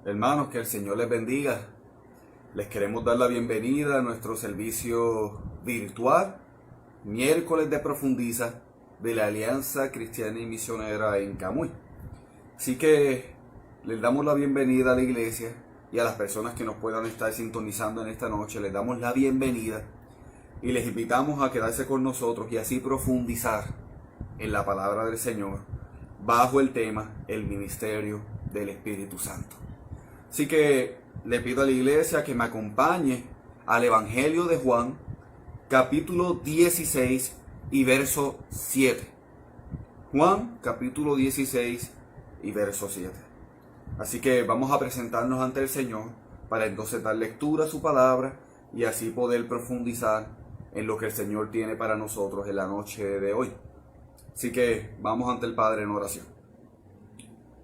Hermanos, que el Señor les bendiga. Les queremos dar la bienvenida a nuestro servicio virtual, miércoles de Profundiza, de la Alianza Cristiana y Misionera en Camuy. Así que les damos la bienvenida a la iglesia y a las personas que nos puedan estar sintonizando en esta noche. Les damos la bienvenida y les invitamos a quedarse con nosotros y así profundizar en la palabra del Señor bajo el tema el ministerio del Espíritu Santo. Así que le pido a la iglesia que me acompañe al Evangelio de Juan, capítulo 16 y verso 7. Juan, capítulo 16 y verso 7. Así que vamos a presentarnos ante el Señor para entonces dar lectura a su palabra y así poder profundizar en lo que el Señor tiene para nosotros en la noche de hoy. Así que vamos ante el Padre en oración.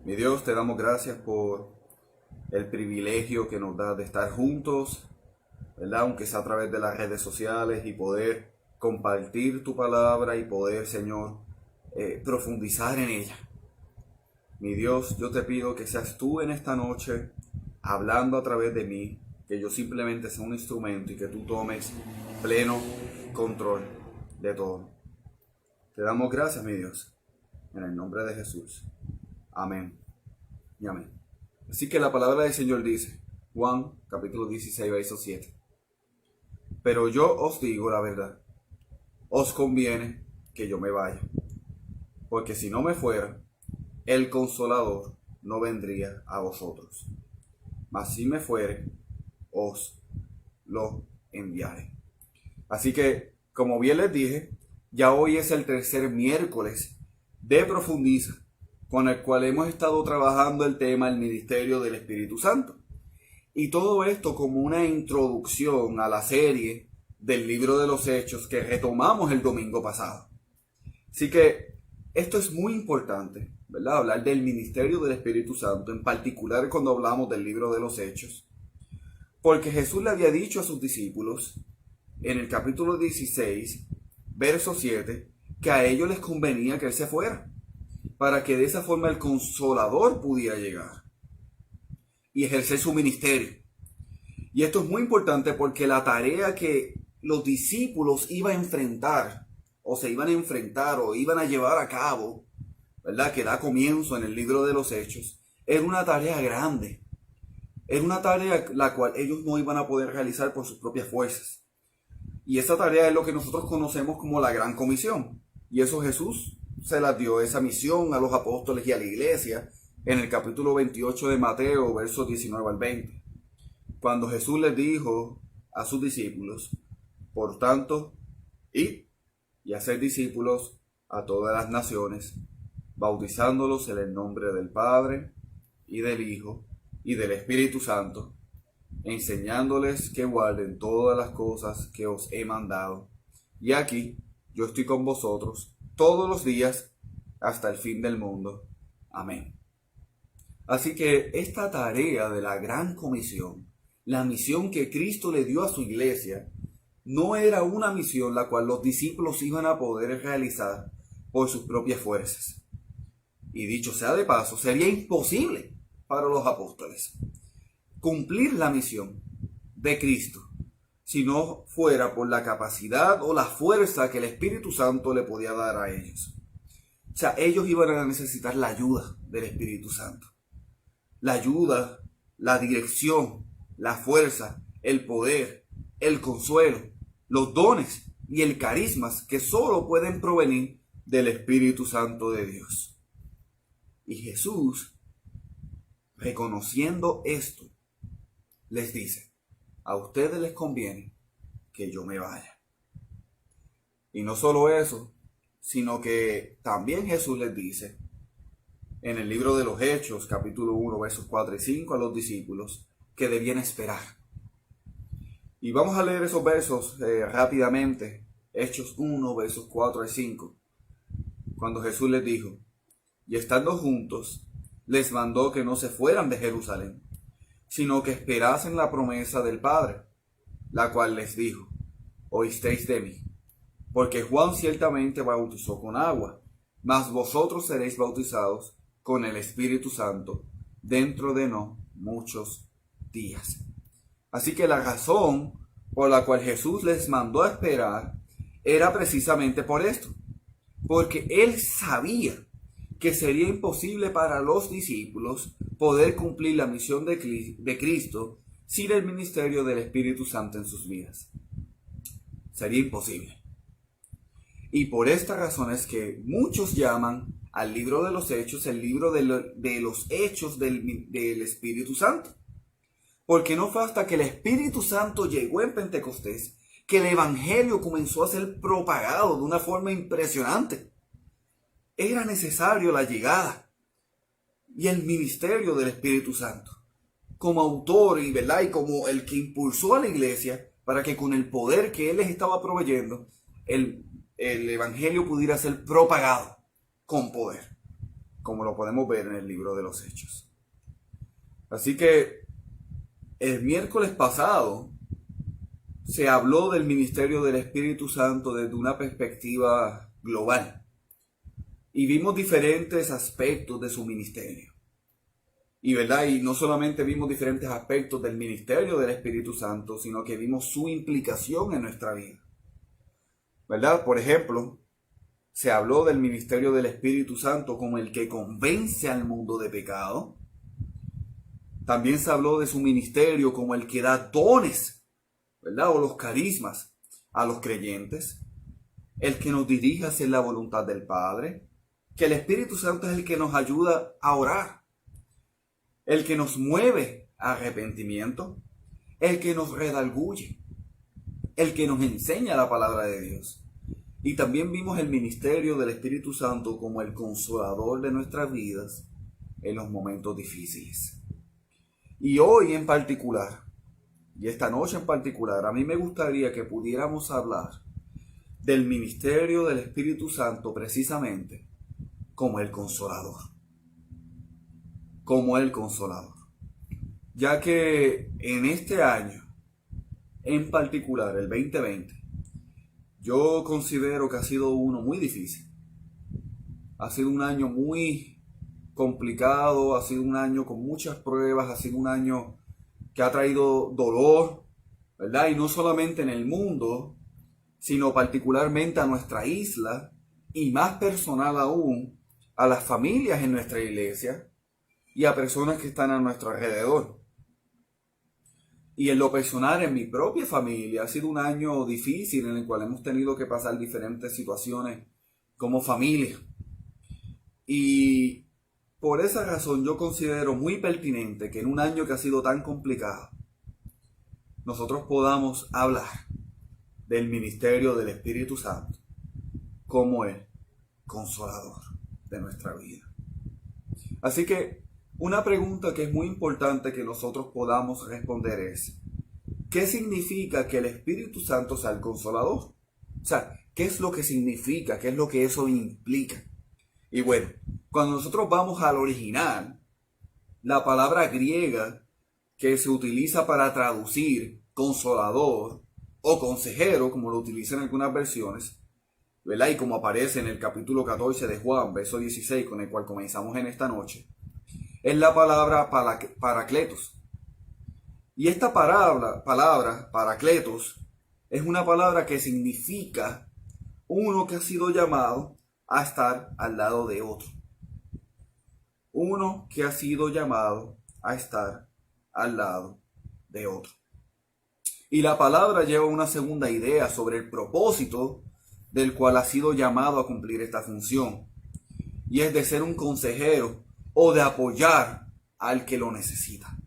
Mi Dios, te damos gracias por el privilegio que nos da de estar juntos, ¿verdad? Aunque sea a través de las redes sociales y poder compartir tu palabra y poder, Señor, profundizar en ella. Mi Dios, yo te pido que seas tú en esta noche hablando a través de mí, que yo simplemente sea un instrumento y que tú tomes pleno control de todo. Te damos gracias, mi Dios, en el nombre de Jesús. Amén y amén. Así que la palabra del Señor dice, Juan capítulo 16, verso 7. Pero yo os digo la verdad, os conviene que yo me vaya, porque si no me fuera, el Consolador no vendría a vosotros, mas si me fuere, os lo enviaré. Así que, como bien les dije, ya hoy es el tercer miércoles de Profundiza, con el cual hemos estado trabajando el tema del ministerio del Espíritu Santo. Y todo esto como una introducción a la serie del libro de los Hechos que retomamos el domingo pasado. Así que esto es muy importante, ¿verdad? Hablar del ministerio del Espíritu Santo, en particular cuando hablamos del libro de los Hechos. Porque Jesús le había dicho a sus discípulos en el capítulo 16, verso 7, que a ellos les convenía que Él se fuera, para que de esa forma el Consolador pudiera llegar y ejercer su ministerio. Y esto es muy importante porque la tarea que los discípulos iban a enfrentar, o se iban a enfrentar, o iban a llevar a cabo, ¿verdad? Que da comienzo en el libro de los Hechos, era una tarea grande. Era una tarea la cual ellos no iban a poder realizar por sus propias fuerzas. Y esa tarea es lo que nosotros conocemos como la Gran Comisión. Y eso Jesús se la dio, esa misión, a los apóstoles y a la iglesia en el capítulo 28 de Mateo, versos 19 al 20. Cuando Jesús les dijo a sus discípulos, por tanto, id y haced discípulos a todas las naciones, bautizándolos en el nombre del Padre y del Hijo y del Espíritu Santo, enseñándoles que guarden todas las cosas que os he mandado. Y aquí yo estoy con vosotros todos los días hasta el fin del mundo. Amén. Así que esta tarea de la Gran Comisión, la misión que Cristo le dio a su iglesia, no era una misión la cual los discípulos iban a poder realizar por sus propias fuerzas. Y dicho sea de paso, sería imposible para los apóstoles cumplir la misión de Cristo si no fuera por la capacidad o la fuerza que el Espíritu Santo le podía dar a ellos. O sea, ellos iban a necesitar la ayuda del Espíritu Santo. La ayuda, la dirección, la fuerza, el poder, el consuelo, los dones y el carisma que solo pueden provenir del Espíritu Santo de Dios. Y Jesús, reconociendo esto, les dice, a ustedes les conviene que yo me vaya. Y no solo eso, sino que también Jesús les dice en el libro de los Hechos, capítulo 1, versos 4 y 5, a los discípulos que debían esperar. Y vamos a leer esos versos rápidamente. Hechos 1, versos 4 y 5. Cuando Jesús les dijo, y estando juntos, les mandó que no se fueran de Jerusalén, sino que esperasen la promesa del Padre, la cual les dijo, oísteis de mí, porque Juan ciertamente bautizó con agua, mas vosotros seréis bautizados con el Espíritu Santo dentro de no muchos días. Así que la razón por la cual Jesús les mandó a esperar era precisamente por esto, porque Él sabía que sería imposible para los discípulos poder cumplir la misión de Cristo sin el ministerio del Espíritu Santo en sus vidas. Sería imposible. Y por esta razón es que muchos llaman al libro de los Hechos el libro de los Hechos del Espíritu Santo. Porque no fue hasta que el Espíritu Santo llegó en Pentecostés que el Evangelio comenzó a ser propagado de una forma impresionante. Era necesario la llegada y el ministerio del Espíritu Santo como autor y como el que impulsó a la iglesia para que con el poder que Él les estaba proveyendo, el Evangelio pudiera ser propagado con poder, como lo podemos ver en el libro de los Hechos. Así que el miércoles pasado se habló del ministerio del Espíritu Santo desde una perspectiva global. Y vimos diferentes aspectos de su ministerio. Y no solamente vimos diferentes aspectos del ministerio del Espíritu Santo, sino que vimos su implicación en nuestra vida. Por ejemplo, se habló del ministerio del Espíritu Santo como el que convence al mundo de pecado. También se habló de su ministerio como el que da dones, o los carismas a los creyentes. El que nos dirige a hacer la voluntad del Padre. Que el Espíritu Santo es el que nos ayuda a orar, el que nos mueve a arrepentimiento, el que nos redarguye, el que nos enseña la palabra de Dios. Y también vimos el ministerio del Espíritu Santo como el consolador de nuestras vidas en los momentos difíciles. Y hoy en particular, y esta noche en particular, a mí me gustaría que pudiéramos hablar del ministerio del Espíritu Santo precisamente como el consolador. Como el consolador. Ya que en este año, en particular el 2020, yo considero que ha sido uno muy difícil. Ha sido un año muy complicado, ha sido un año con muchas pruebas, ha sido un año que ha traído dolor, Y no solamente en el mundo, sino particularmente a nuestra isla y más personal aún, a las familias en nuestra iglesia y a personas que están a nuestro alrededor. Y en lo personal, en mi propia familia, ha sido un año difícil en el cual hemos tenido que pasar diferentes situaciones como familia. Y por esa razón yo considero muy pertinente que en un año que ha sido tan complicado, nosotros podamos hablar del ministerio del Espíritu Santo como el consolador de nuestra vida. Así que una pregunta que es muy importante que nosotros podamos responder es: ¿qué significa que el Espíritu Santo sea el consolador? O sea, ¿qué es lo que significa? ¿Qué es lo que eso implica? Y bueno, cuando nosotros vamos al original, la palabra griega que se utiliza para traducir consolador o consejero, como lo utilizan en algunas versiones, y como aparece en el capítulo 14 de Juan, verso 16, con el cual comenzamos en esta noche, es la palabra paracletos. Y esta palabra paracletos es una palabra que significa uno que ha sido llamado a estar al lado de otro. Uno que ha sido llamado a estar al lado de otro. Y la palabra lleva una segunda idea sobre el propósito del cual ha sido llamado a cumplir esta función. Y es de ser un consejero o de apoyar al que lo necesita.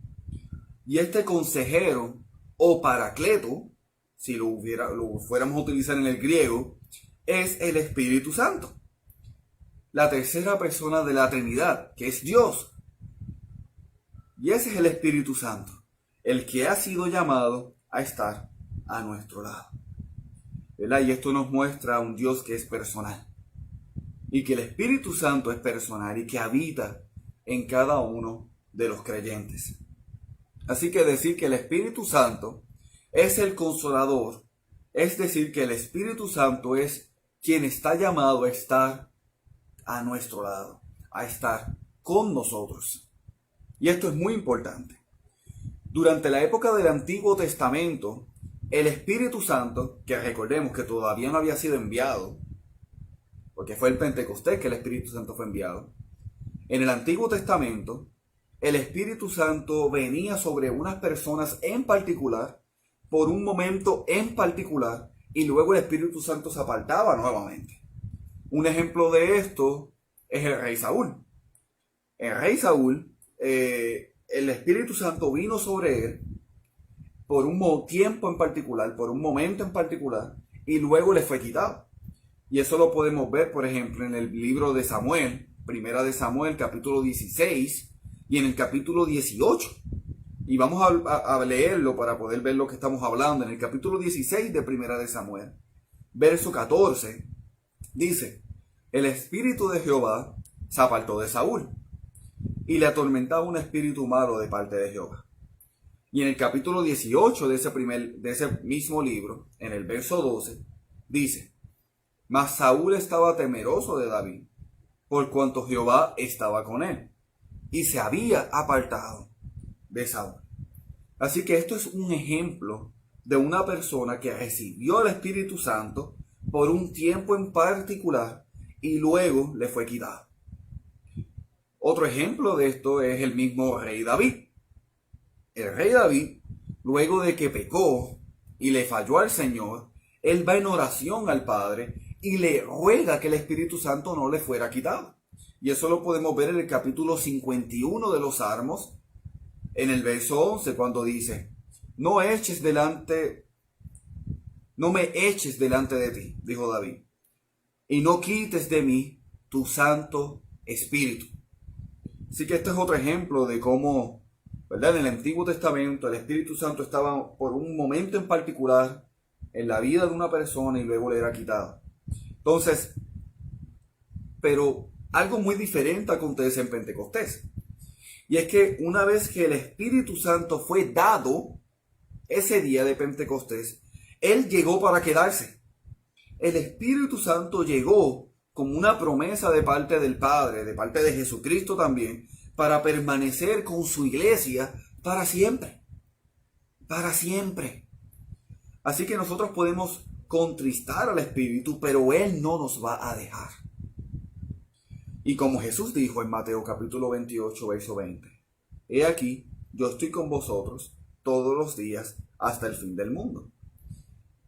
Y este consejero o paracleto, si lo fuéramos a utilizar en el griego, es el Espíritu Santo. La tercera persona de la Trinidad, que es Dios. Y ese es el Espíritu Santo, el que ha sido llamado a estar a nuestro lado. Y esto nos muestra a un Dios que es personal. Y que el Espíritu Santo es personal y que habita en cada uno de los creyentes. Así que decir que el Espíritu Santo es el consolador, es decir, que el Espíritu Santo es quien está llamado a estar a nuestro lado, a estar con nosotros. Y esto es muy importante, Durante la época del Antiguo Testamento, el Espíritu Santo, que recordemos que todavía no había sido enviado, porque fue el Pentecostés que el Espíritu Santo fue enviado, en el Antiguo Testamento, el Espíritu Santo venía sobre unas personas en particular, por un momento en particular, y luego el Espíritu Santo se apartaba nuevamente. Un ejemplo de esto es el rey Saúl. El rey Saúl, el Espíritu Santo vino sobre él por un tiempo en particular, por un momento en particular, y luego le fue quitado. Y eso lo podemos ver, por ejemplo, en el libro de Samuel, Primera de Samuel, capítulo 16, y en el capítulo 18. Y vamos a leerlo para poder ver lo que estamos hablando. En el capítulo 16 de Primera de Samuel, verso 14, dice: el espíritu de Jehová se apartó de Saúl, y le atormentaba un espíritu malo de parte de Jehová. Y en el capítulo 18 de ese mismo libro, en el verso 12, dice: mas Saúl estaba temeroso de David, por cuanto Jehová estaba con él, y se había apartado de Saúl. Así que esto es un ejemplo de una persona que recibió el Espíritu Santo por un tiempo en particular y luego le fue quitado. Otro ejemplo de esto es el mismo rey David. El rey David, luego de que pecó y le falló al Señor, él va en oración al Padre y le ruega que el Espíritu Santo no le fuera quitado. Y eso lo podemos ver en el capítulo 51 de los Salmos, en el verso 11, cuando dice: no me eches delante de ti, dijo David, y no quites de mí tu Santo Espíritu. Así que este es otro ejemplo de cómo, ¿verdad?, en el Antiguo Testamento el Espíritu Santo estaba por un momento en particular en la vida de una persona y luego le era quitado. Entonces, pero algo muy diferente acontece en Pentecostés. Y es que una vez que el Espíritu Santo fue dado ese día de Pentecostés, Él llegó para quedarse. El Espíritu Santo llegó como una promesa de parte del Padre, de parte de Jesucristo también, para permanecer con su iglesia para siempre. Para siempre. Así que nosotros podemos contristar al Espíritu, pero Él no nos va a dejar. Y como Jesús dijo en Mateo capítulo 28, verso 20: he aquí, yo estoy con vosotros todos los días hasta el fin del mundo.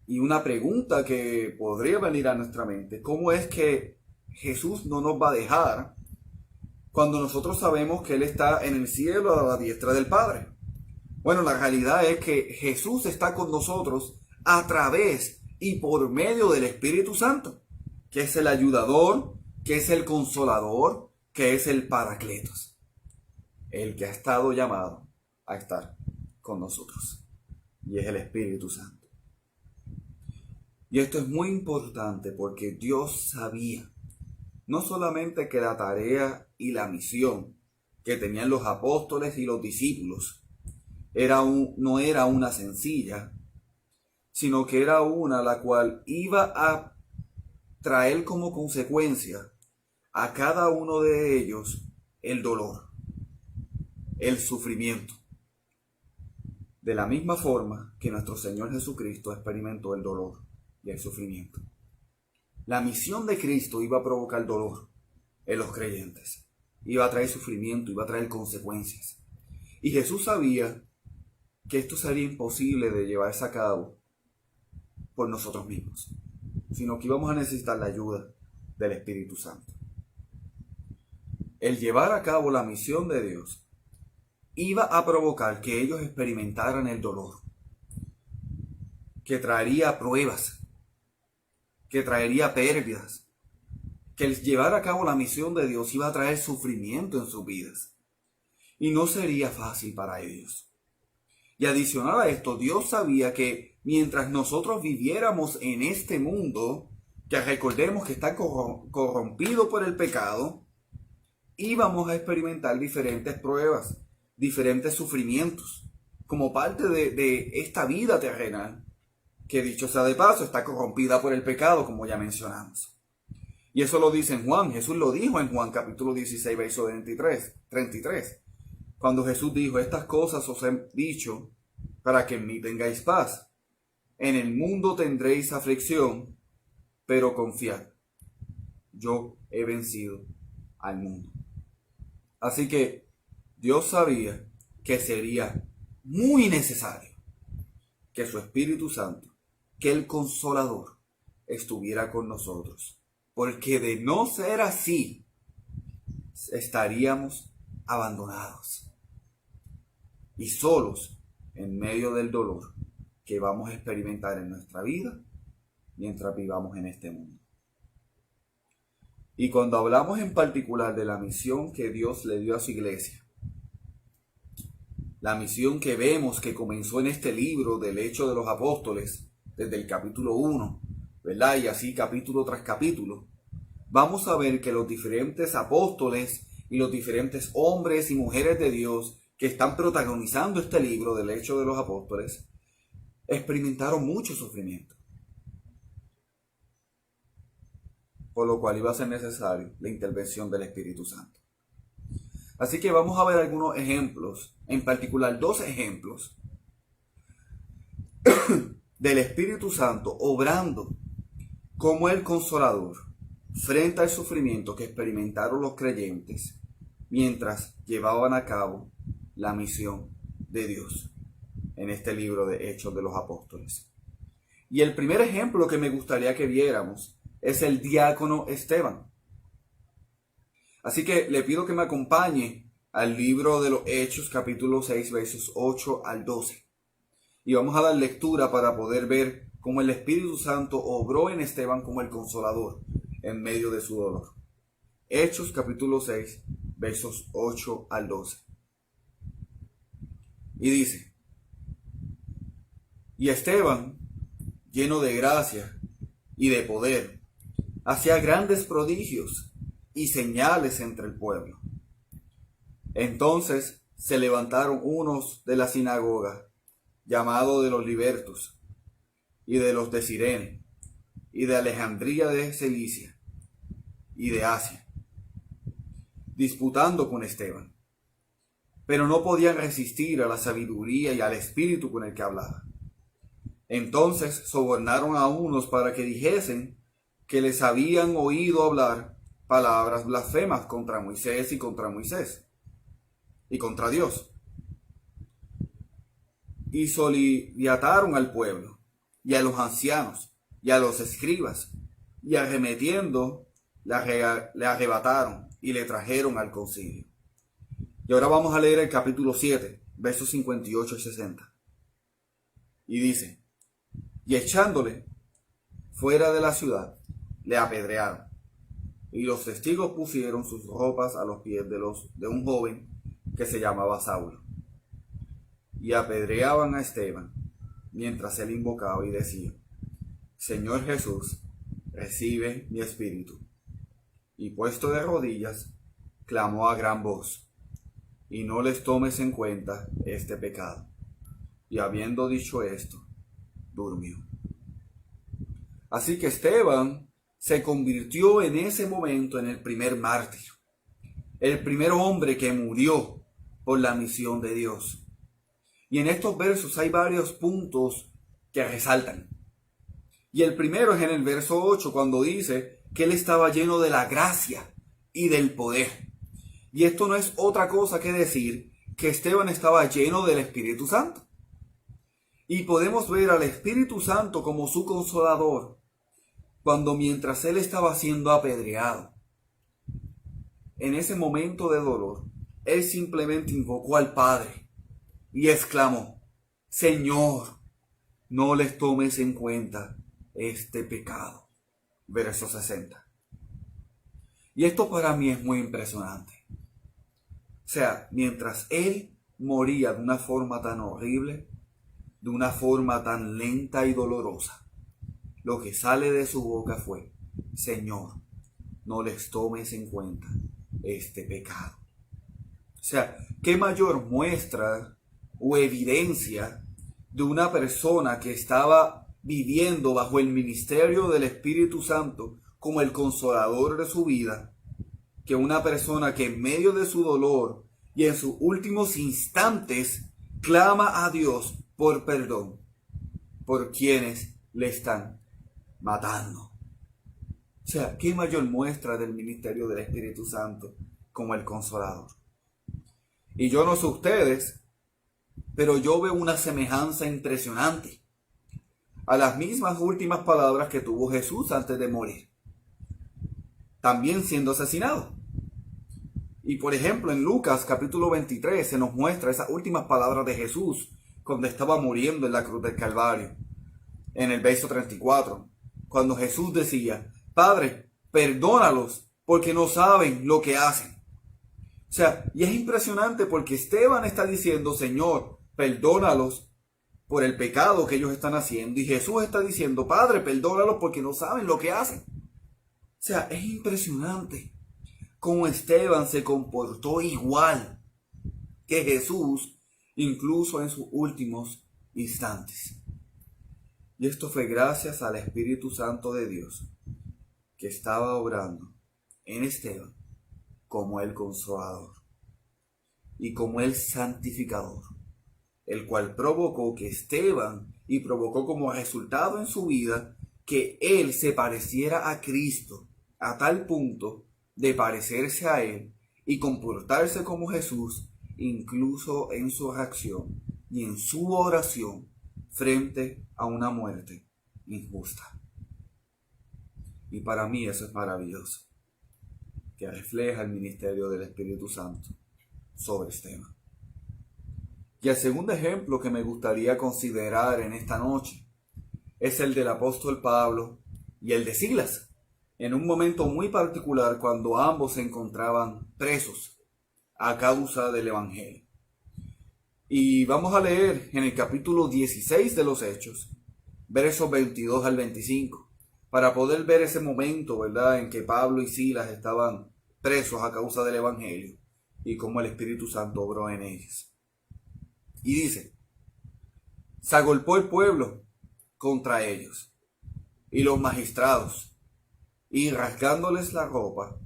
Y una pregunta que podría venir a nuestra mente: ¿cómo es que Jesús no nos va a dejar cuando nosotros sabemos que Él está en el cielo a la diestra del Padre? Bueno, la realidad es que Jesús está con nosotros a través y por medio del Espíritu Santo, que es el ayudador, que es el consolador, que es el Paracletos, el que ha estado llamado a estar con nosotros, y es el Espíritu Santo. Y esto es muy importante porque Dios sabía no solamente que la tarea y la misión que tenían los apóstoles y los discípulos no era una sencilla, sino que era una la cual iba a traer como consecuencia a cada uno de ellos el dolor, el sufrimiento. De la misma forma que nuestro Señor Jesucristo experimentó el dolor y el sufrimiento. La misión de Cristo iba a provocar dolor en los creyentes. Iba a traer sufrimiento, iba a traer consecuencias. Y Jesús sabía que esto sería imposible de llevarse a cabo por nosotros mismos, sino que íbamos a necesitar la ayuda del Espíritu Santo. El llevar a cabo la misión de Dios iba a provocar que ellos experimentaran el dolor, que traería pruebas, que traería pérdidas, que el llevar a cabo la misión de Dios iba a traer sufrimiento en sus vidas. Y no sería fácil para ellos. Y adicional a esto, Dios sabía que mientras nosotros viviéramos en este mundo, que recordemos que está corrompido por el pecado, íbamos a experimentar diferentes pruebas, diferentes sufrimientos, como parte de esta vida terrenal, que dicho sea de paso, está corrompida por el pecado, como ya mencionamos. Y eso lo dice en Juan, Jesús lo dijo en Juan capítulo 16, verso 33. Cuando Jesús dijo, estas cosas os he dicho para que en mí tengáis paz. En el mundo tendréis aflicción, pero confiad, yo he vencido al mundo. Así que Dios sabía que sería muy necesario que su Espíritu Santo, que el Consolador, estuviera con nosotros. Porque de no ser así, estaríamos abandonados y solos en medio del dolor que vamos a experimentar en nuestra vida mientras vivamos en este mundo. Y cuando hablamos en particular de la misión que Dios le dio a su iglesia, la misión que vemos que comenzó en este libro del Hechos de los Apóstoles, desde el capítulo 1, ¿verdad? Y así capítulo tras capítulo, vamos a ver que los diferentes apóstoles y los diferentes hombres y mujeres de Dios que están protagonizando este libro del Hechos de los Apóstoles, experimentaron mucho sufrimiento. Por lo cual iba a ser necesario la intervención del Espíritu Santo. Así que vamos a ver algunos ejemplos, en particular 2 ejemplos del Espíritu Santo obrando como el Consolador frente al sufrimiento que experimentaron los creyentes mientras llevaban a cabo la misión de Dios en este libro de Hechos de los Apóstoles. Y el primer ejemplo que me gustaría que viéramos es el diácono Esteban. Así que le pido que me acompañe al libro de los Hechos, capítulo 6, versos 8 al 12. Y vamos a dar lectura para poder ver cómo el Espíritu Santo obró en Esteban como el Consolador en medio de su dolor. Hechos, capítulo 6, versos 8 al 12. Y dice: Y Esteban, lleno de gracia y de poder, hacía grandes prodigios y señales entre el pueblo. Entonces se levantaron unos de la sinagoga, llamados de los libertos, y de los de Cirene, y de Alejandría de Cilicia, y de Asia, disputando con Esteban. Pero no podían resistir a la sabiduría y al espíritu con el que hablaba. Entonces sobornaron a unos para que dijesen que les habían oído hablar palabras blasfemas contra Moisés y contra Dios. Y soliviataron al pueblo, y a los ancianos, y a los escribas, y arremetiendo le arrebataron y le trajeron al concilio. Y ahora vamos a leer el capítulo 7, versos 58 y 60. Y dice: Y echándole fuera de la ciudad, le apedrearon. Y los testigos pusieron sus ropas a los pies de un joven que se llamaba Saulo. Y apedreaban a Esteban, mientras él invocaba y decía: Señor Jesús, recibe mi espíritu. Y puesto de rodillas, clamó a gran voz: Y no les tomes en cuenta este pecado. Y habiendo dicho esto, durmió. Así que Esteban se convirtió en ese momento en el primer mártir, el primer hombre que murió por la misión de Dios. Y en estos versos hay varios puntos que resaltan. Y el primero es en el verso 8, cuando dice que él estaba lleno de la gracia y del poder. Y esto no es otra cosa que decir que Esteban estaba lleno del Espíritu Santo. Y podemos ver al Espíritu Santo como su consolador cuando mientras él estaba siendo apedreado, en ese momento de dolor, él simplemente invocó al Padre y exclamó: Señor, no les tomes en cuenta este pecado. Verso 60. Y esto para mí es muy impresionante. O sea, mientras él moría de una forma tan horrible, de una forma tan lenta y dolorosa, lo que sale de su boca fue: Señor, no les tomes en cuenta este pecado. O sea, ¿qué mayor muestra o evidencia de una persona que estaba viviendo bajo el ministerio del Espíritu Santo como el consolador de su vida, que una persona que en medio de su dolor y en sus últimos instantes clama a Dios por perdón por quienes le están matando. O sea, ¿qué mayor muestra del ministerio del Espíritu Santo como el Consolador? Y yo no sé ustedes, pero yo veo una semejanza impresionante a las mismas últimas palabras que tuvo Jesús antes de morir, también siendo asesinado. Y por ejemplo, en Lucas capítulo 23 se nos muestra esas últimas palabras de Jesús cuando estaba muriendo en la cruz del Calvario. En el verso 34, cuando Jesús decía: Padre, perdónalos porque no saben lo que hacen. O sea, y es impresionante porque Esteban está diciendo: Señor, perdónalos por el pecado que ellos están haciendo. Y Jesús está diciendo: Padre, perdónalos porque no saben lo que hacen. O sea, es impresionante cómo Esteban se comportó igual que Jesús, incluso en sus últimos instantes. Y esto fue gracias al Espíritu Santo de Dios, que estaba obrando en Esteban como el Consolador y como el Santificador, el cual provocó que Esteban, y provocó como resultado en su vida, que él se pareciera a Cristo a tal punto de parecerse a él y comportarse como Jesús, incluso en su reacción y en su oración frente a una muerte injusta. Y para mí eso es maravilloso, que refleja el ministerio del Espíritu Santo sobre Esteban. Y el segundo ejemplo que me gustaría considerar en esta noche es el del apóstol Pablo y el de Silas, en un momento muy particular cuando ambos se encontraban presos a causa del Evangelio. Y vamos a leer en el capítulo 16 de los Hechos, versos 22 al 25, para poder ver ese momento, ¿verdad?, en que Pablo y Silas estaban presos a causa del Evangelio y cómo el Espíritu Santo obró en ellos. Y dice: se agolpó el pueblo contra ellos y los magistrados, y rasgándoles la ropa,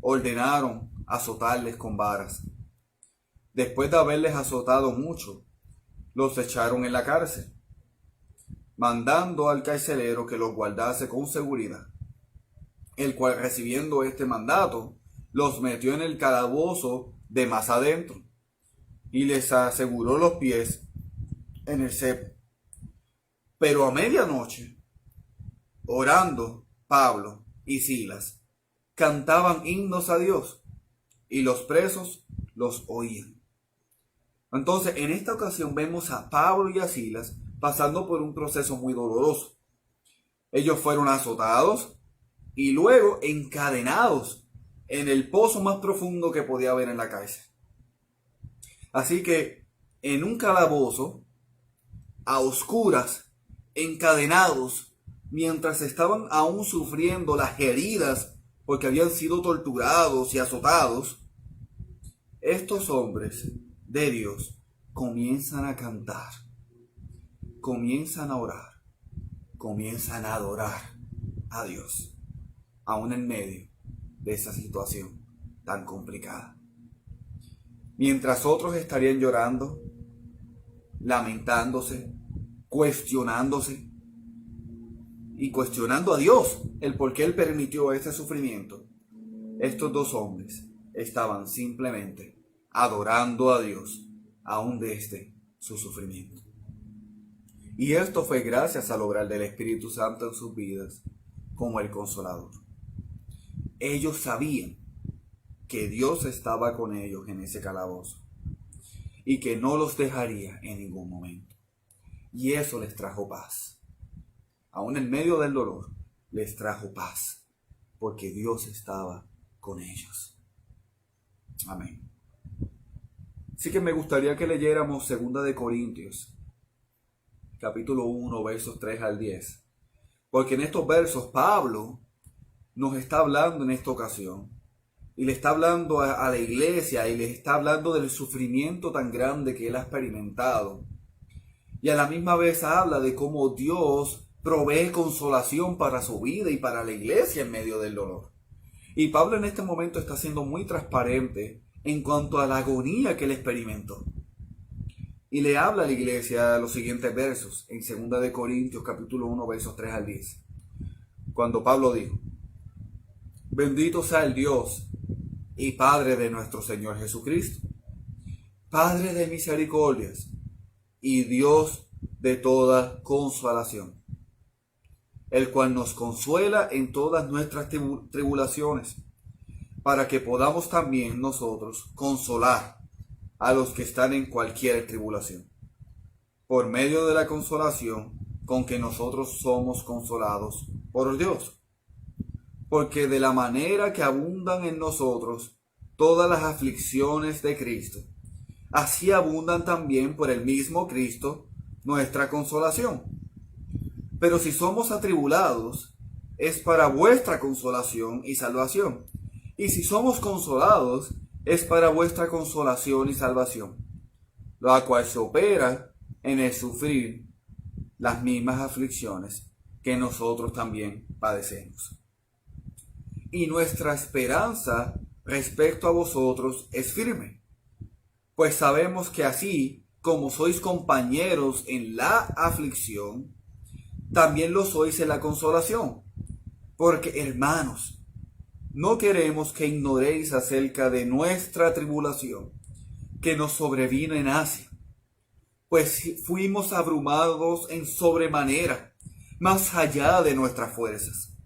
ordenaron azotarles con varas. Después de haberles azotado mucho, los echaron en la cárcel, mandando al carcelero que los guardase con seguridad, el cual, recibiendo este mandato, los metió en el calabozo de más adentro y les aseguró los pies en el cepo. Pero a medianoche, orando, Pablo y Silas cantaban himnos a Dios, y los presos los oían. Entonces, en esta ocasión vemos a Pablo y a Silas pasando por un proceso muy doloroso. Ellos fueron azotados y luego encadenados en el pozo más profundo que podía haber en la cárcel. Así que en un calabozo, a oscuras, encadenados, mientras estaban aún sufriendo las heridas porque habían sido torturados y azotados, estos hombres de Dios comienzan a cantar, comienzan a orar, comienzan a adorar a Dios, aún en medio de esa situación tan complicada. Mientras otros estarían llorando, lamentándose, cuestionándose y cuestionando a Dios el por qué Él permitió ese sufrimiento, estos dos hombres estaban simplemente adorando a Dios aún desde su sufrimiento. Y esto fue gracias al obrar del Espíritu Santo en sus vidas como el Consolador. Ellos sabían que Dios estaba con ellos en ese calabozo y que no los dejaría en ningún momento. Y eso les trajo paz. Aún en medio del dolor, les trajo paz, porque Dios estaba con ellos. Amén. Así que me gustaría que leyéramos 2 de Corintios, capítulo 1, versos 3 al 10. Porque en estos versos Pablo nos está hablando en esta ocasión, y le está hablando a la iglesia, y le está hablando del sufrimiento tan grande que él ha experimentado. Y a la misma vez habla de cómo Dios provee consolación para su vida y para la iglesia en medio del dolor. Y Pablo en este momento está siendo muy transparente en cuanto a la agonía que él experimentó. Y le habla a la iglesia los siguientes versos, en 2 de Corintios capítulo 1, versos 3 al 10. Cuando Pablo dijo: bendito sea el Dios y Padre de nuestro Señor Jesucristo, Padre de misericordias y Dios de toda consolación, el cual nos consuela en todas nuestras tribulaciones, para que podamos también nosotros consolar a los que están en cualquier tribulación, por medio de la consolación con que nosotros somos consolados por Dios. Porque de la manera que abundan en nosotros todas las aflicciones de Cristo, así abundan también por el mismo Cristo nuestra consolación. Pero si somos atribulados, es para vuestra consolación y salvación. Y si somos consolados, es para vuestra consolación y salvación, la cual se opera en el sufrir las mismas aflicciones que nosotros también padecemos. Y nuestra esperanza respecto a vosotros es firme, pues sabemos que así como sois compañeros en la aflicción, también lo sois en la consolación. Porque, hermanos, no queremos que ignoréis acerca de nuestra tribulación que nos sobrevino en Asia, pues fuimos abrumados en sobremanera, más allá de nuestras fuerzas,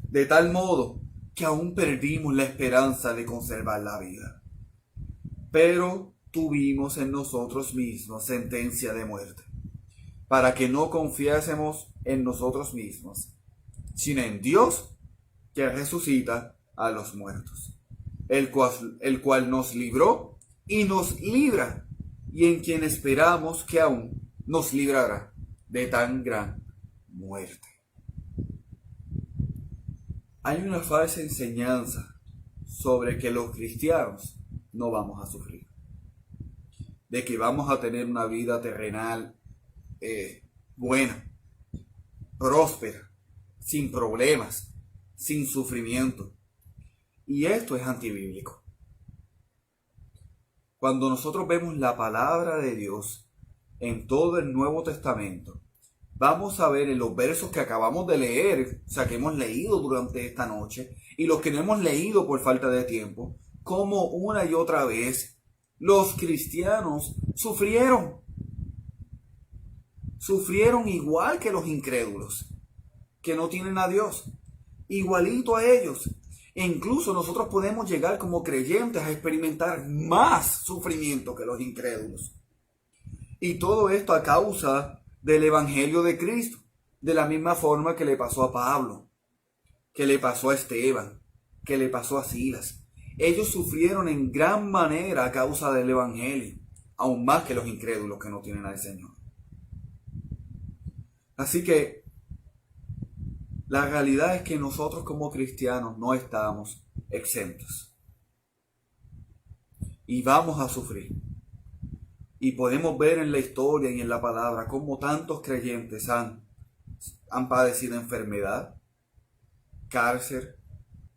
de tal modo que aún perdimos la esperanza de conservar la vida. Pero tuvimos en nosotros mismos sentencia de muerte, para que no confiásemos en nosotros mismos, sino en Dios, que resucita a los muertos, el cual nos libró y nos libra, y en quien esperamos que aún nos librará de tan gran muerte. Hay una falsa enseñanza sobre que los cristianos no vamos a sufrir, de que vamos a tener una vida terrenal buena, próspera, sin problemas, sin sufrimiento. Y esto es antibíblico. Cuando nosotros vemos la palabra de Dios en todo el Nuevo Testamento, vamos a ver en los versos que acabamos de leer, o sea, que hemos leído durante esta noche, y los que no hemos leído por falta de tiempo, cómo una y otra vez los cristianos sufrieron. Sufrieron igual que los incrédulos, que no tienen a Dios, igualito a ellos. E incluso nosotros podemos llegar como creyentes a experimentar más sufrimiento que los incrédulos. Y todo esto a causa del Evangelio de Cristo, de la misma forma que le pasó a Pablo, que le pasó a Esteban, que le pasó a Silas. Ellos sufrieron en gran manera a causa del Evangelio, aún más que los incrédulos que no tienen al Señor. Así que la realidad es que nosotros como cristianos no estamos exentos. Y vamos a sufrir. Y podemos ver en la historia y en la palabra cómo tantos creyentes han padecido enfermedad, cárcel,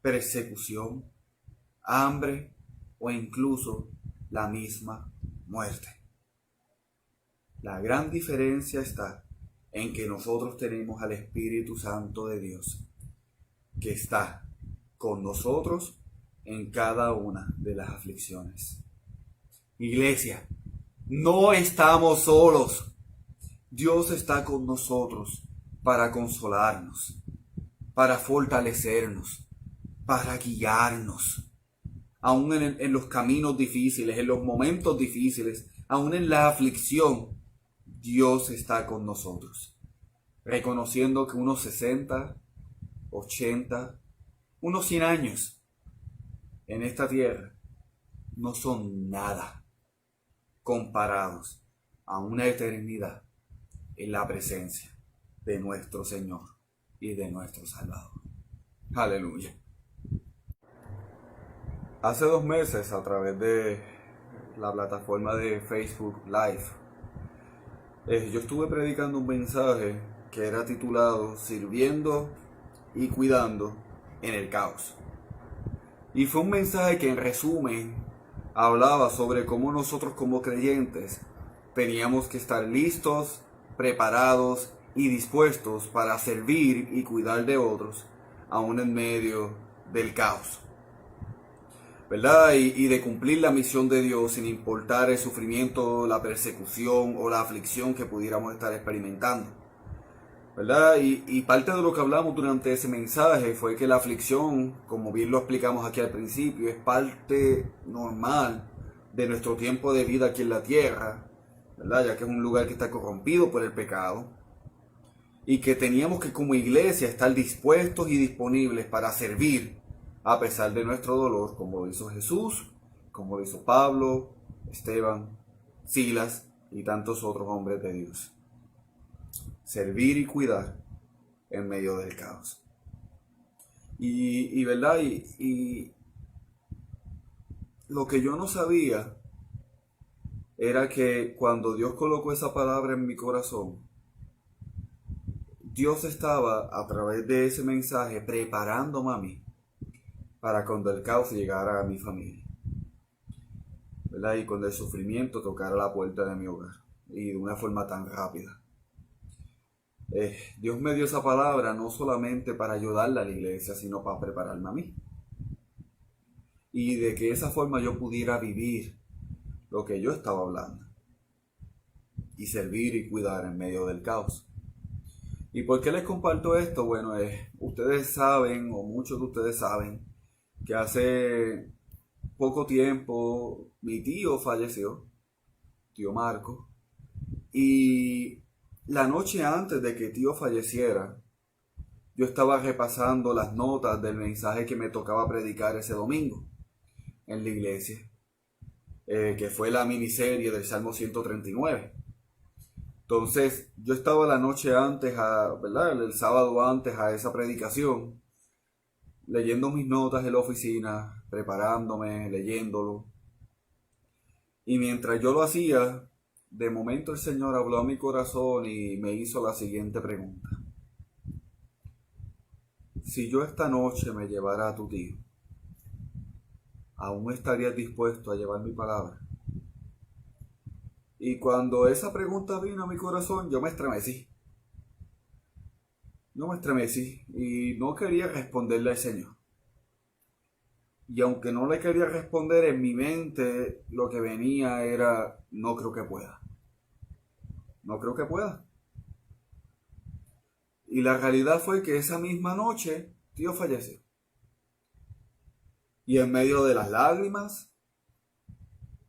persecución, hambre o incluso la misma muerte. La gran diferencia está en que nosotros tenemos al Espíritu Santo de Dios, que está con nosotros en cada una de las aflicciones. Iglesia, no estamos solos. Dios está con nosotros para consolarnos, para fortalecernos, para guiarnos. Aún en los caminos difíciles, en los momentos difíciles, aún en la aflicción, Dios está con nosotros, reconociendo que unos 60, 80, unos 100 años en esta tierra no son nada comparados a una eternidad en la presencia de nuestro Señor y de nuestro Salvador. Aleluya. Hace 2 meses, a través de la plataforma de Facebook Live, yo estuve predicando un mensaje que era titulado Sirviendo y Cuidando en el Caos. Y fue un mensaje que, en resumen, hablaba sobre cómo nosotros como creyentes teníamos que estar listos, preparados y dispuestos para servir y cuidar de otros, aún en medio del caos, ¿verdad? Y de cumplir la misión de Dios sin importar el sufrimiento, la persecución o la aflicción que pudiéramos estar experimentando, ¿verdad? Y parte de lo que hablamos durante ese mensaje fue que la aflicción, como bien lo explicamos aquí al principio, es parte normal de nuestro tiempo de vida aquí en la tierra, ¿verdad? Ya que es un lugar que está corrompido por el pecado y que teníamos que como iglesia estar dispuestos y disponibles para servir a pesar de nuestro dolor, como lo hizo Jesús, como lo hizo Pablo, Esteban, Silas y tantos otros hombres de Dios. Servir y cuidar en medio del caos. ¿Verdad? Y lo que yo no sabía era que cuando Dios colocó esa palabra en mi corazón, Dios estaba a través de ese mensaje preparándome a mí para cuando el caos llegara a mi familia, ¿verdad? Y cuando el sufrimiento tocara la puerta de mi hogar y de una forma tan rápida. Dios me dio esa palabra no solamente para ayudarle a la iglesia, sino para prepararme a mí. Y de que esa forma yo pudiera vivir lo que yo estaba hablando. Y servir y cuidar en medio del caos. ¿Y por qué les comparto esto? Bueno, ustedes saben, o muchos de ustedes saben, que hace poco tiempo mi tío falleció, tío Marco, y la noche antes de que tío falleciera, yo estaba repasando las notas del mensaje que me tocaba predicar ese domingo en la iglesia, que fue la miniserie del Salmo 139. Entonces, yo estaba la noche antes, ¿verdad? El sábado antes a esa predicación, leyendo mis notas en la oficina, preparándome, leyéndolo. Y mientras yo lo hacía, de momento el Señor habló a mi corazón y me hizo la siguiente pregunta. Si yo esta noche me llevara a tu tío, ¿aún estarías dispuesto a llevar mi palabra? Y cuando esa pregunta vino a mi corazón, yo me estremecí. Y no quería responderle al Señor. Y aunque no le quería responder, en mi mente lo que venía era, no creo que pueda. No creo que pueda. Y la realidad fue que esa misma noche, tío falleció. Y en medio de las lágrimas,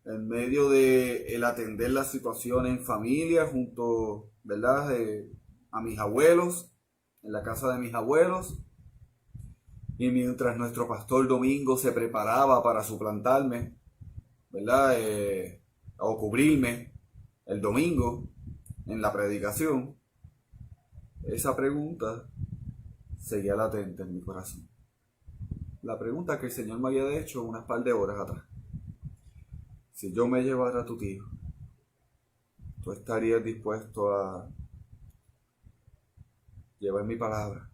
en medio de el atender la situación en familia, junto, ¿verdad?, a mis abuelos, en la casa de mis abuelos, y mientras nuestro pastor Domingo se preparaba para suplantarme, ¿verdad?, o cubrirme el domingo en la predicación, esa pregunta seguía latente en mi corazón. La pregunta que el Señor me había hecho unas par de horas atrás. Si yo me llevara a tu tío, ¿tú estarías dispuesto a llevar mi palabra?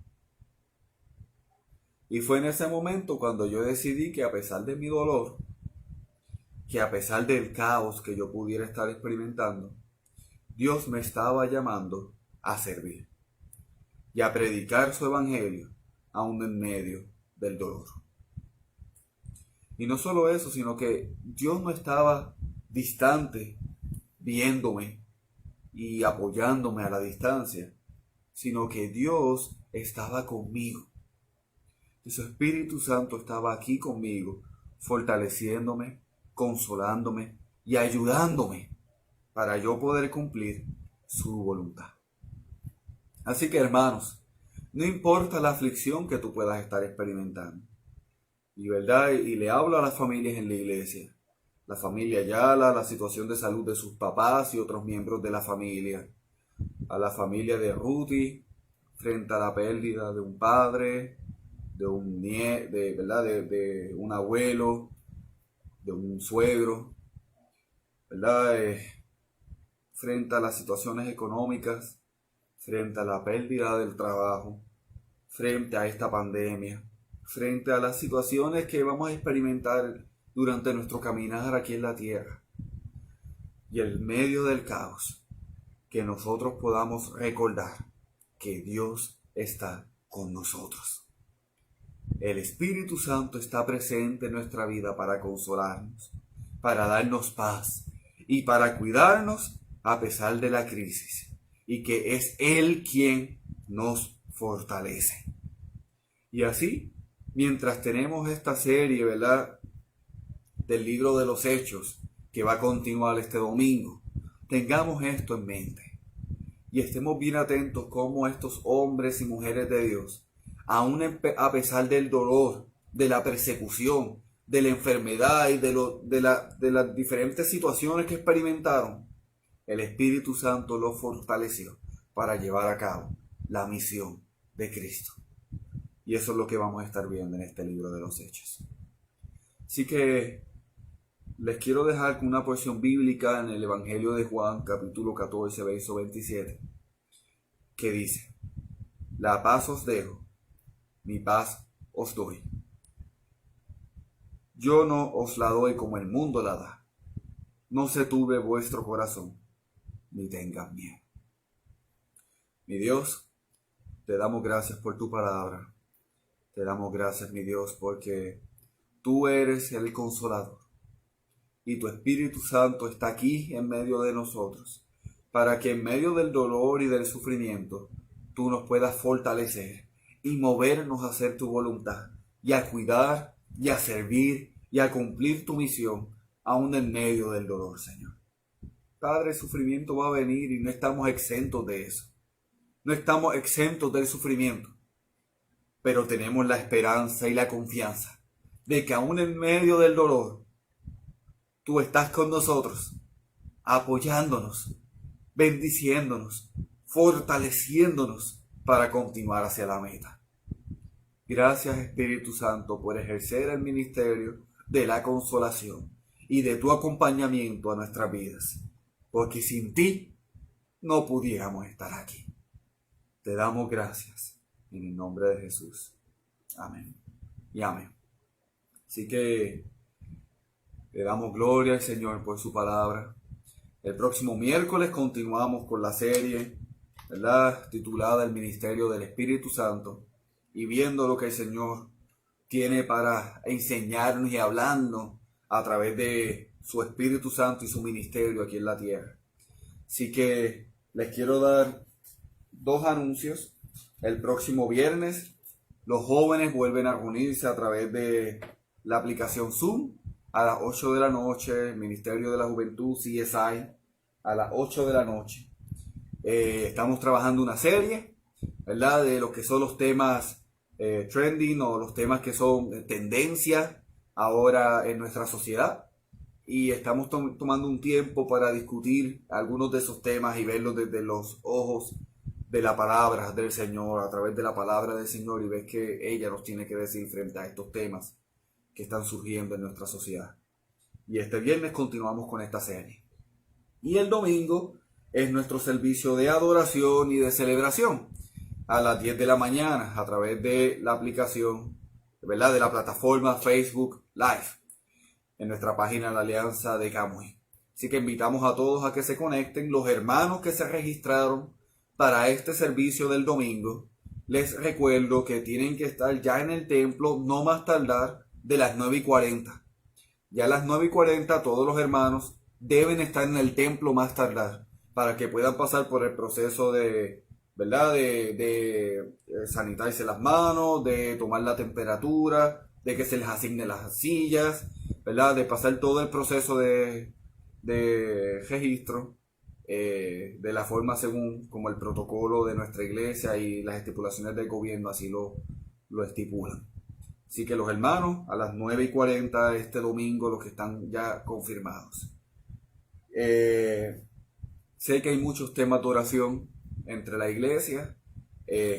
Y fue en ese momento cuando yo decidí que a pesar de mi dolor, que a pesar del caos que yo pudiera estar experimentando, Dios me estaba llamando a servir y a predicar su evangelio aún en medio del dolor. Y no solo eso, sino que Dios no estaba distante viéndome y apoyándome a la distancia, sino que Dios estaba conmigo. Y su Espíritu Santo estaba aquí conmigo, fortaleciéndome, consolándome y ayudándome para yo poder cumplir su voluntad. Así que, hermanos, no importa la aflicción que tú puedas estar experimentando. Y verdad, y le hablo a las familias en la iglesia, la familia Ayala, la situación de salud de sus papás y otros miembros de la familia, a la familia de Ruthie frente a la pérdida de un padre, de un de un abuelo, de un suegro, ¿verdad? Frente a las situaciones económicas, frente a la pérdida del trabajo, frente a esta pandemia, frente a las situaciones que vamos a experimentar durante nuestro caminar aquí en la tierra y en medio del caos, que nosotros podamos recordar que Dios está con nosotros. El Espíritu Santo está presente en nuestra vida para consolarnos, para darnos paz y para cuidarnos a pesar de la crisis, y que es Él quien nos fortalece. Y así, mientras tenemos esta serie, ¿verdad?, del libro de los Hechos, que va a continuar este domingo, tengamos esto en mente y estemos bien atentos cómo estos hombres y mujeres de Dios, aún a pesar del dolor, de la persecución, de la enfermedad y de las diferentes situaciones que experimentaron, el Espíritu Santo los fortaleció para llevar a cabo la misión de Cristo. Y eso es lo que vamos a estar viendo en este libro de los Hechos. Así que les quiero dejar con una porción bíblica en el Evangelio de Juan, capítulo 14, verso 27, que dice: la paz os dejo, mi paz os doy. Yo no os la doy como el mundo la da. No se turbe vuestro corazón, ni tengas miedo. Mi Dios, te damos gracias por tu palabra. Te damos gracias, mi Dios, porque tú eres el Consolador. Y tu Espíritu Santo está aquí en medio de nosotros, para que en medio del dolor y del sufrimiento, tú nos puedas fortalecer y movernos a hacer tu voluntad, y a cuidar, y a servir, y a cumplir tu misión, aún en medio del dolor, Señor. Padre, el sufrimiento va a venir y no estamos exentos de eso. No estamos exentos del sufrimiento, pero tenemos la esperanza y la confianza de que aún en medio del dolor, tú estás con nosotros, apoyándonos, bendiciéndonos, fortaleciéndonos para continuar hacia la meta. Gracias, Espíritu Santo, por ejercer el ministerio de la consolación y de tu acompañamiento a nuestras vidas, porque sin ti no pudiéramos estar aquí. Te damos gracias en el nombre de Jesús. Amén y amén. Así que le damos gloria al Señor por su palabra. El próximo miércoles continuamos con la serie, ¿verdad?, titulada El Ministerio del Espíritu Santo, y viendo lo que el Señor tiene para enseñarnos y hablarnos a través de su Espíritu Santo y su ministerio aquí en la tierra. Así que les quiero dar dos anuncios. El próximo viernes los jóvenes vuelven a reunirse a través de la aplicación Zoom a las 8 de la noche, Ministerio de la Juventud, CSI, a las 8 de la noche. Estamos trabajando una serie, ¿verdad?, de lo que son los temas trending, o los temas que son tendencia ahora en nuestra sociedad. Y estamos tomando un tiempo para discutir algunos de esos temas y verlos desde los ojos de la palabra del Señor, a través de la palabra del Señor, y ver qué ella nos tiene que decir frente a estos temas que están surgiendo en nuestra sociedad. Y este viernes continuamos con esta serie. Y el domingo es nuestro servicio de adoración y de celebración a las 10 de la mañana a través de la aplicación, ¿verdad?, de la plataforma Facebook Live en nuestra página de la Alianza de Camuy. Así que invitamos a todos a que se conecten. Los hermanos que se registraron para este servicio del domingo, les recuerdo que tienen que estar ya en el templo no más tardar de las 9:40. Ya a las 9:40 todos los hermanos deben estar en el templo más tardar, para que puedan pasar por el proceso de, ¿verdad?, de sanitarse las manos, de tomar la temperatura, de que se les asignen las sillas, ¿verdad?, de pasar todo el proceso de registro de la forma según como el protocolo de nuestra iglesia y las estipulaciones del gobierno así lo estipulan. Así que los hermanos a las 9:40 este domingo, los que están ya confirmados. Sé que hay muchos temas de oración entre la iglesia.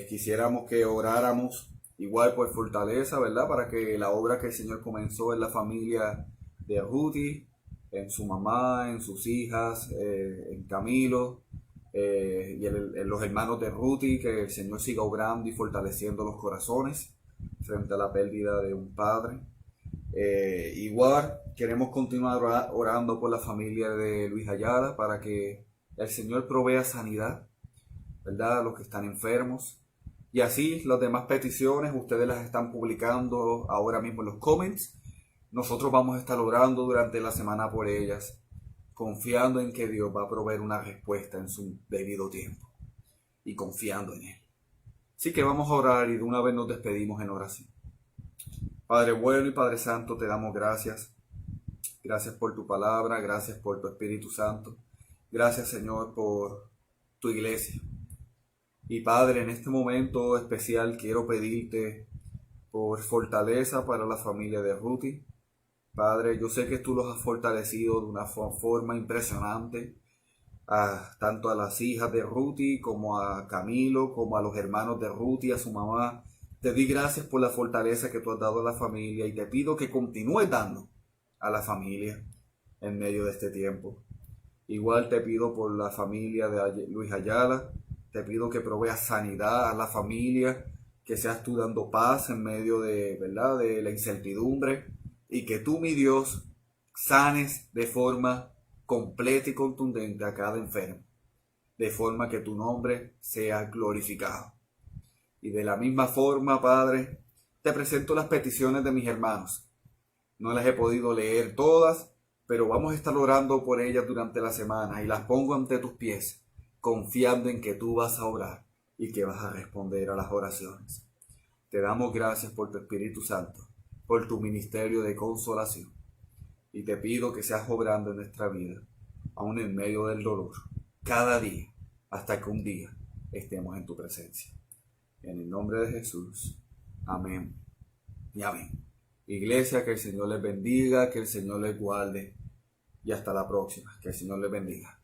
Quisiéramos que oráramos igual por fortaleza, ¿verdad?, para que la obra que el Señor comenzó en la familia de Ruti, en su mamá, en sus hijas, en Camilo, y en los hermanos de Ruti, que el Señor siga obrando y fortaleciendo los corazones frente a la pérdida de un padre. Igual queremos continuar orando por la familia de Luis Ayala para que el Señor provea sanidad, ¿verdad? A los que están enfermos. Y así las demás peticiones, ustedes las están publicando ahora mismo en los comments. Nosotros vamos a estar orando durante la semana por ellas, confiando en que Dios va a proveer una respuesta en su debido tiempo y confiando en Él. Así que vamos a orar y de una vez nos despedimos en oración. Padre bueno y Padre Santo, te damos gracias. Gracias por tu palabra, gracias por tu Espíritu Santo. Gracias, Señor, por tu iglesia. Y Padre, en este momento especial quiero pedirte por fortaleza para la familia de Ruthie. Padre, yo sé que tú los has fortalecido de una forma impresionante, tanto a las hijas de Ruthie como a Camilo, como a los hermanos de Ruthie, a su mamá. Te di gracias por la fortaleza que tú has dado a la familia y te pido que continúes dando a la familia en medio de este tiempo. Igual te pido por la familia de Luis Ayala, te pido que proveas sanidad a la familia, que seas tú dando paz en medio de, ¿verdad?, de la incertidumbre, y que tú, mi Dios, sanes de forma completa y contundente a cada enfermo, de forma que tu nombre sea glorificado. Y de la misma forma, Padre, te presento las peticiones de mis hermanos. No las he podido leer todas, pero vamos a estar orando por ellas durante la semana y las pongo ante tus pies, confiando en que tú vas a orar y que vas a responder a las oraciones. Te damos gracias por tu Espíritu Santo, por tu ministerio de consolación. Y te pido que seas obrando en nuestra vida, aún en medio del dolor, cada día, hasta que un día estemos en tu presencia. En el nombre de Jesús. Amén y amén. Iglesia, que el Señor les bendiga, que el Señor les guarde. Y hasta la próxima. Que el Señor les bendiga.